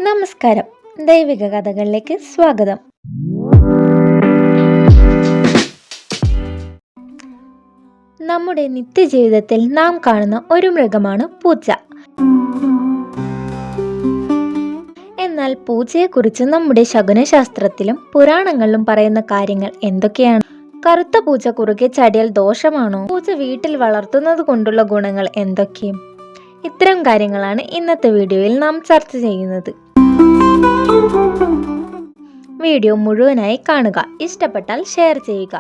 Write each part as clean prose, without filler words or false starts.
നമസ്കാരം. ദൈവിക കഥകളിലേക്ക് സ്വാഗതം. നമ്മുടെ നിത്യജീവിതത്തിൽ നാം കാണുന്ന ഒരു മൃഗമാണ് പൂച്ച. എന്നാൽ പൂച്ചയെക്കുറിച്ച് നമ്മുടെ ശകുനശാസ്ത്രത്തിലും പുരാണങ്ങളിലും പറയുന്ന കാര്യങ്ങൾ എന്തൊക്കെയാണ്? കറുത്ത പൂച്ച കുറുകെ ചാടിയാൽ ദോഷമാണോ? പൂച്ച വീട്ടിൽ വളർത്തുന്നത് കൊണ്ടുള്ള ഗുണങ്ങൾ എന്തൊക്കെയും? ഇത്തരം കാര്യങ്ങളാണ് ഇന്നത്തെ വീഡിയോയിൽ നാം ചർച്ച ചെയ്യുന്നത്. വീഡിയോ മുഴുവനായി കാണുക. ഇഷ്ടപ്പെട്ടാൽ ഷെയർ ചെയ്യുക.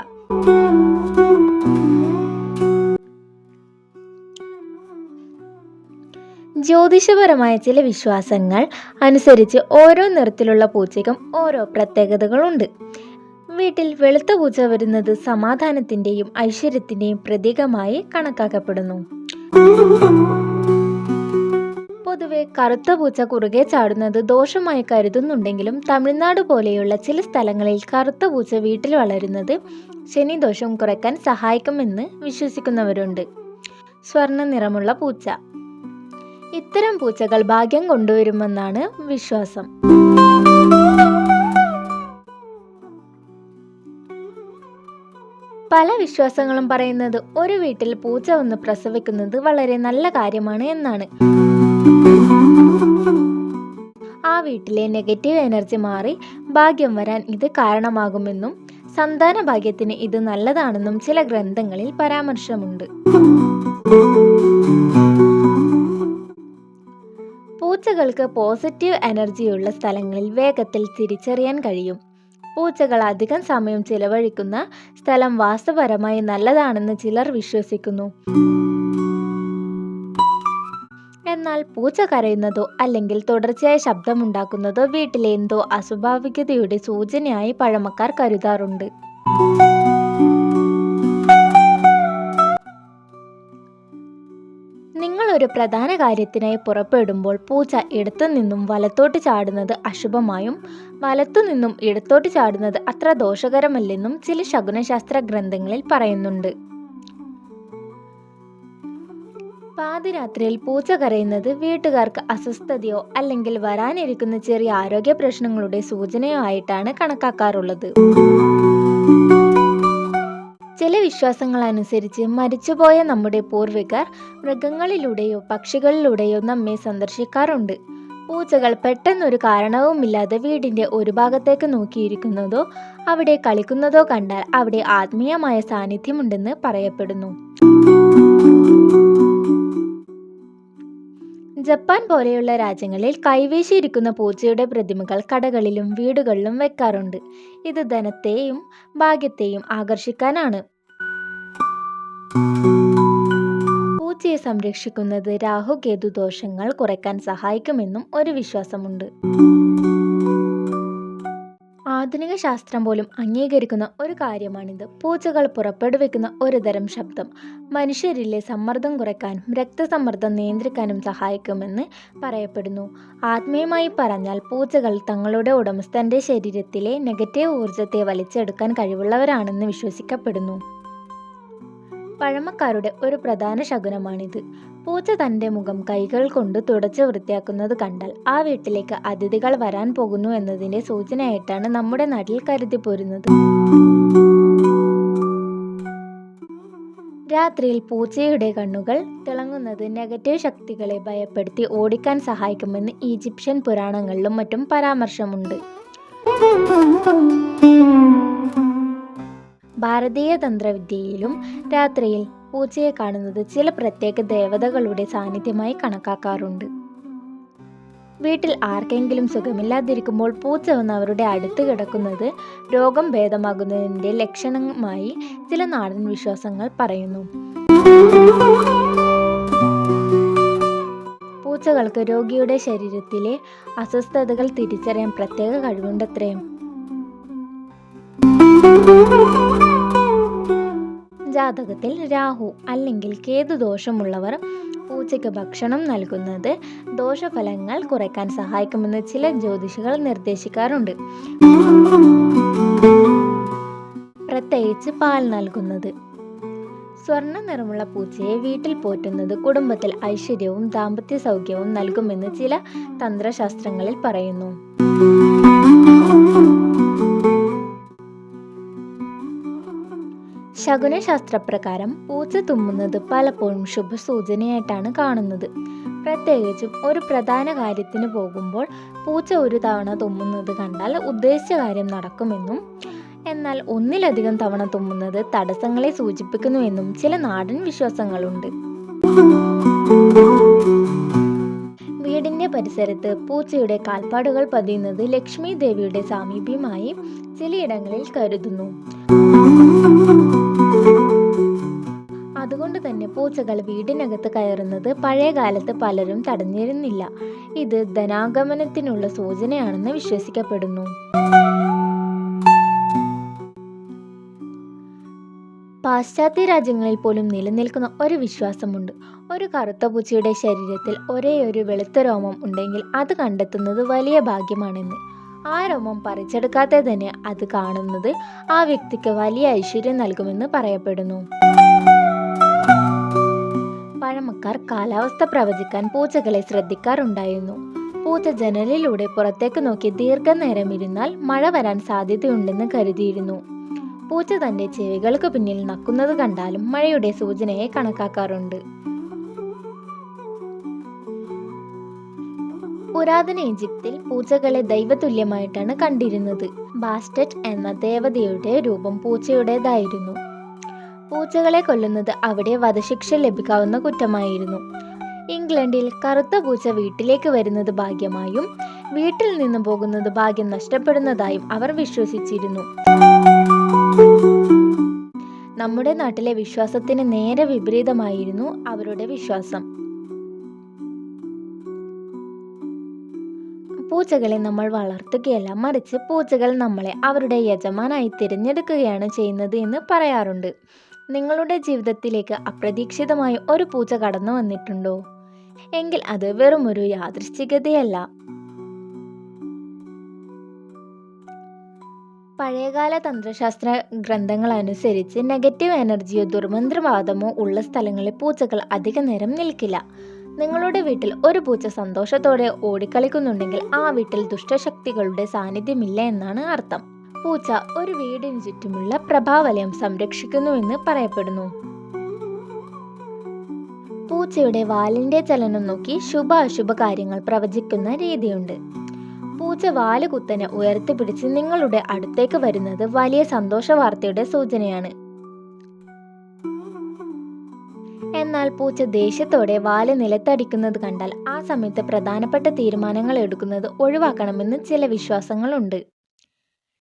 ജ്യോതിഷപരമായ ചില വിശ്വാസങ്ങൾ അനുസരിച്ച് ഓരോ നിറത്തിലുള്ള പൂച്ചയ്ക്കും ഓരോ പ്രത്യേകതകളുണ്ട്. വീട്ടിൽ വെളുത്ത പൂച്ച വരുന്നത് സമാധാനത്തിന്റെയും ഐശ്വര്യത്തിന്റെയും പ്രതീകമായി കണക്കാക്കപ്പെടുന്നു. പൊതുവെ കറുത്ത പൂച്ച കുറുകെ ചാടുന്നത് ദോഷമായി കരുതുന്നുണ്ടെങ്കിലും തമിഴ്നാട് പോലെയുള്ള ചില സ്ഥലങ്ങളിൽ കറുത്ത പൂച്ച വീട്ടിൽ വളരുന്നത് ശനിദോഷം കുറയ്ക്കാൻ സഹായിക്കുമെന്ന് വിശ്വസിക്കുന്നവരുണ്ട്. സ്വർണ്ണ നിറമുള്ള പൂച്ച. ഇത്തരം പൂച്ചകൾ ഭാഗ്യം കൊണ്ടുവരുമെന്നാണ് വിശ്വാസം. പല വിശ്വാസങ്ങളും പറയുന്നത് ഒരു വീട്ടിൽ പൂച്ച വന്ന് പ്രസവിക്കുന്നത് വളരെ നല്ല കാര്യമാണ് എന്നാണ്. ആ വീട്ടിലെ നെഗറ്റീവ് എനർജി മാറി ഭാഗ്യം വരാൻ ഇത് കാരണമാകുമെന്നും സന്താന ഭാഗ്യത്തിന് ഇത് നല്ലതാണെന്നും ചില ഗ്രന്ഥങ്ങളിൽ പരാമർശമുണ്ട്. പൂച്ചകൾക്ക് പോസിറ്റീവ് എനർജിയുള്ള സ്ഥലങ്ങളിൽ വേഗത്തിൽ തിരിച്ചറിയാൻ കഴിയും. പൂച്ചകൾ അധികം സമയം ചിലവഴിക്കുന്ന സ്ഥലം വാസ്തുപരമായി നല്ലതാണെന്ന് ചിലർ വിശ്വസിക്കുന്നു. എന്നാൽ പൂച്ച കരയുന്നതോ അല്ലെങ്കിൽ തുടർച്ചയായ ശബ്ദമുണ്ടാക്കുന്നതോ വീട്ടിലെ എന്തോ അസ്വാഭാവികതയുടെ സൂചനയായി പഴമക്കാർ കരുതാറുണ്ട്. നിങ്ങൾ ഒരു പ്രധാന കാര്യത്തിനായി പുറപ്പെടുമ്പോൾ പൂച്ച ഇടത്തു നിന്നും വലത്തോട്ട് ചാടുന്നത് അശുഭമായും വലത്തു നിന്നും ഇടത്തോട്ട് ചാടുന്നത് അത്ര ദോഷകരമല്ലെന്നും ചില ശകുനശാസ്ത്ര ഗ്രന്ഥങ്ങളിൽ പറയുന്നുണ്ട്. പാതിരാത്രിയിൽ പൂച്ച കരയുന്നത് വീട്ടുകാർക്ക് അസ്വസ്ഥതയോ അല്ലെങ്കിൽ വരാനിരിക്കുന്ന ചെറിയ ആരോഗ്യ പ്രശ്നങ്ങളുടെ സൂചനയോ ആയിട്ടാണ് കണക്കാക്കാറുള്ളത്. ചില വിശ്വാസങ്ങൾ അനുസരിച്ച് മരിച്ചുപോയ നമ്മുടെ പൂർവികർ മൃഗങ്ങളിലൂടെയോ പക്ഷികളിലൂടെയോ നമ്മെ സന്ദർശിക്കാറുണ്ട്. പൂച്ചകൾ പെട്ടെന്നൊരു കാരണവുമില്ലാതെ വീടിന്റെ ഒരു ഭാഗത്തേക്ക് നോക്കിയിരിക്കുന്നതോ അവിടെ കളിക്കുന്നതോ കണ്ടാൽ അവിടെ ആത്മീയമായ സാന്നിധ്യമുണ്ടെന്ന് പറയപ്പെടുന്നു. ജപ്പാൻ പോലെയുള്ള രാജ്യങ്ങളിൽ കൈവീശിയിരിക്കുന്ന പൂച്ചയുടെ പ്രതിമകൾ കടകളിലും വീടുകളിലും വെക്കാറുണ്ട്. ഇത് ധനത്തെയും ഭാഗ്യത്തെയും ആകർഷിക്കാനാണ്. പൂച്ചയെ സംരക്ഷിക്കുന്നത് രാഹുകേതു ദോഷങ്ങൾ കുറയ്ക്കാൻ സഹായിക്കുമെന്നും ഒരു വിശ്വാസമുണ്ട്. ആധുനിക ശാസ്ത്രം പോലും അംഗീകരിക്കുന്ന ഒരു കാര്യമാണിത്. പൂച്ചകൾ പുറപ്പെടുവിക്കുന്ന ഒരു തരം ശബ്ദം മനുഷ്യരിലെ സമ്മർദ്ദം കുറയ്ക്കാനും രക്തസമ്മർദ്ദം നിയന്ത്രിക്കാനും സഹായിക്കുമെന്ന് പറയപ്പെടുന്നു. ആത്മീയമായി പറഞ്ഞാൽ പൂച്ചകൾ തങ്ങളുടെ ഉടമസ്ഥന്റെ ശരീരത്തിലെ നെഗറ്റീവ് ഊർജത്തെ വലിച്ചെടുക്കാൻ കഴിവുള്ളവരാണെന്ന് വിശ്വസിക്കപ്പെടുന്നു. പഴമക്കാരുടെ ഒരു പ്രധാന ശകുനമാണിത്. പൂച്ച തന്റെ മുഖം കൈകൾ കൊണ്ട് തുടച്ച് വൃത്തിയാക്കുന്നത് കണ്ടാൽ ആ വീട്ടിലേക്ക് അതിഥികൾ വരാൻ പോകുന്നു എന്നതിന്റെ സൂചനയായിട്ടാണ് നമ്മുടെ നാട്ടിൽ കരുതി പോരുന്നത്. രാത്രിയിൽ പൂച്ചയുടെ കണ്ണുകൾ തിളങ്ങുന്നത് നെഗറ്റീവ് ശക്തികളെ ഭയപ്പെടുത്തി ഓടിക്കാൻ സഹായിക്കുമെന്ന് ഈജിപ്ഷ്യൻ പുരാണങ്ങളിലും മറ്റും പരാമർശമുണ്ട്. ഭാരതീയ തന്ത്രവിദ്യയിലും രാത്രിയിൽ പൂച്ചയെ കാണുന്നത് ചില പ്രത്യേക ദേവതകളുടെ സാന്നിധ്യമായി കണക്കാക്കാറുണ്ട്. വീട്ടിൽ ആർക്കെങ്കിലും സുഖമില്ലാതിരിക്കുമ്പോൾ പൂച്ച വന്ന് അവരുടെ അടുത്ത് കിടക്കുന്നത് രോഗം ഭേദമാകുന്നതിന്റെ ലക്ഷണമായി ചില നാടൻ വിശ്വാസങ്ങൾ പറയുന്നു. പൂച്ചകൾക്ക് രോഗിയുടെ ശരീരത്തിലെ അസ്വസ്ഥതകൾ തിരിച്ചറിയാൻ പ്രത്യേക കഴിവുണ്ടത്രേ. ജാതകത്തിൽ രാഹു അല്ലെങ്കിൽ കേതു ദോഷമുള്ളവർ പൂച്ചയ്ക്ക് ഭക്ഷണം നൽകുന്നത് ദോഷഫലങ്ങൾ കുറയ്ക്കാൻ സഹായിക്കുമെന്ന് ചില ജ്യോതിഷികൾ നിർദ്ദേശിക്കാറുണ്ട്. പ്രത്യേകിച്ച് പാൽ നൽകുന്നത്. സ്വർണ്ണ നിറമുള്ള പൂച്ചയെ വീട്ടിൽ പോറ്റുന്നത് കുടുംബത്തിൽ ഐശ്വര്യവും ദാമ്പത്യ സൗഖ്യവും നൽകുമെന്ന് ചില തന്ത്രശാസ്ത്രങ്ങളിൽ പറയുന്നു. ശകുനശാസ്ത്രപ്രകാരം പൂച്ച തുമ്മുന്നത് പലപ്പോഴും ശുഭസൂചനയായിട്ടാണ് കാണുന്നത്. പ്രത്യേകിച്ചും ഒരു പ്രധാന കാര്യത്തിന് പോകുമ്പോൾ പൂച്ച ഒരു തവണ തുമ്മുന്നത് കണ്ടാൽ ഉദ്ദേശിച്ച കാര്യം നടക്കുമെന്നും, എന്നാൽ ഒന്നിലധികം തവണ തുമ്മുന്നത് തടസ്സങ്ങളെ സൂചിപ്പിക്കുന്നുവെന്നും ചില നാടൻ വിശ്വാസങ്ങളുണ്ട്. വീടിന്റെ പരിസരത്ത് പൂച്ചയുടെ കാൽപ്പാടുകൾ പതിയുന്നത് ലക്ഷ്മി ദേവിയുടെ സാമീപ്യമായി ചിലയിടങ്ങളിൽ കരുതുന്നു. അതുകൊണ്ട് തന്നെ പൂച്ചകൾ വീടിനകത്ത് കയറുന്നത് പഴയ കാലത്ത് പലരും തടഞ്ഞിരുന്നില്ല. ഇത് ധനാഗമനത്തിനുള്ള സൂചനയാണെന്ന് വിശ്വസിക്കപ്പെടുന്നു. പാശ്ചാത്യ രാജ്യങ്ങളിൽ പോലും നിലനിൽക്കുന്ന ഒരു വിശ്വാസമുണ്ട്. ഒരു കറുത്ത പൂച്ചയുടെ ശരീരത്തിൽ ഒരേ ഒരു വെളുത്ത രോമം ഉണ്ടെങ്കിൽ അത് കണ്ടെത്തുന്നത് വലിയ ഭാഗ്യമാണെന്ന്. ആ രോമം പറിച്ചെടുക്കാതെ തന്നെ അത് കാണുന്നത് ആ വ്യക്തിക്ക് വലിയ ഐശ്വര്യം നൽകുമെന്ന് പറയപ്പെടുന്നു. പഴമക്കാർ കാലാവസ്ഥ പ്രവചിക്കാൻ പൂച്ചകളെ ശ്രദ്ധിക്കാറുണ്ടായിരുന്നു. പൂച്ച ജനലിലൂടെ പുറത്തേക്ക് നോക്കി ദീർഘനേരം ഇരുന്നാൽ മഴ വരാൻ സാധ്യതയുണ്ടെന്ന് കരുതിയിരുന്നു. പൂച്ച തന്റെ ചെവികൾക്ക് പിന്നിൽ നക്കുന്നത് കണ്ടാലും മഴയുടെ സൂചനയെ കണക്കാക്കാറുണ്ട്. പുരാതന ഈജിപ്തിൽ പൂച്ചകളെ ദൈവതുല്യമായിട്ടാണ് കണ്ടിരുന്നത്. ബാസ്റ്ററ്റ് എന്ന ദേവതയുടെ രൂപം പൂച്ചയുടേതായിരുന്നു. പൂച്ചകളെ കൊല്ലുന്നത് അവിടെ വധശിക്ഷ ലഭിക്കാവുന്ന കുറ്റമായിരുന്നു. ഇംഗ്ലണ്ടിൽ കറുത്ത പൂച്ച വീട്ടിലേക്ക് വരുന്നത് ഭാഗ്യമായും വീട്ടിൽ നിന്ന് പോകുന്നത് ഭാഗ്യം നഷ്ടപ്പെടുന്നതായും അവർ വിശ്വസിച്ചിരുന്നു. നമ്മുടെ നാട്ടിലെ വിശ്വാസത്തിന് നേരെ വിപരീതമായിരുന്നു അവരുടെ വിശ്വാസം. പൂച്ചകളെ നമ്മൾ വളർത്തുകയല്ല, മറിച്ച് പൂച്ചകൾ നമ്മളെ അവരുടെ യജമാനായി തിരഞ്ഞെടുക്കുകയാണ് ചെയ്യുന്നത് എന്ന് പറയാറുണ്ട്. നിങ്ങളുടെ ജീവിതത്തിലേക്ക് അപ്രതീക്ഷിതമായി ഒരു പൂച്ച കടന്നു വന്നിട്ടുണ്ടോ? എങ്കിൽ അത് വെറും ഒരു യാദൃശ്ചികതയല്ല. പഴയകാല തന്ത്രശാസ്ത്ര ഗ്രന്ഥങ്ങൾ അനുസരിച്ച് നെഗറ്റീവ് എനർജിയോ ദുർമന്ത്രവാദമോ ഉള്ള സ്ഥലങ്ങളിൽ പൂച്ചകൾ അധിക നേരം നിൽക്കില്ല. നിങ്ങളുടെ വീട്ടിൽ ഒരു പൂച്ച സന്തോഷത്തോടെ ഓടിക്കളിക്കുന്നുണ്ടെങ്കിൽ ആ വീട്ടിൽ ദുഷ്ടശക്തികളുടെ സാന്നിധ്യമില്ല എന്നാണ് അർത്ഥം. പൂച്ച ഒരു വീടിന് ചുറ്റുമുള്ള പ്രഭാവലയം സംരക്ഷിക്കുന്നുവെന്ന് പറയപ്പെടുന്നു. പൂച്ചയുടെ വാലിന്റെ ചലനം നോക്കി ശുഭ അശുഭ കാര്യങ്ങൾ പ്രവചിക്കുന്ന രീതിയുണ്ട്. പൂച്ച വാല് കുത്തനെ ഉയർത്തിപ്പിടിച്ച് നിങ്ങളുടെ അടുത്തേക്ക് വരുന്നത് വലിയ സന്തോഷ വാർത്തയുടെ സൂചനയാണ്. എന്നാൽ പൂച്ച ദേഷ്യത്തോടെ വാല് നിലത്തടിക്കുന്നത് കണ്ടാൽ ആ സമയത്ത് പ്രധാനപ്പെട്ട തീരുമാനങ്ങൾ എടുക്കുന്നത് ഒഴിവാക്കണമെന്ന് ചില വിശ്വാസങ്ങളുണ്ട്.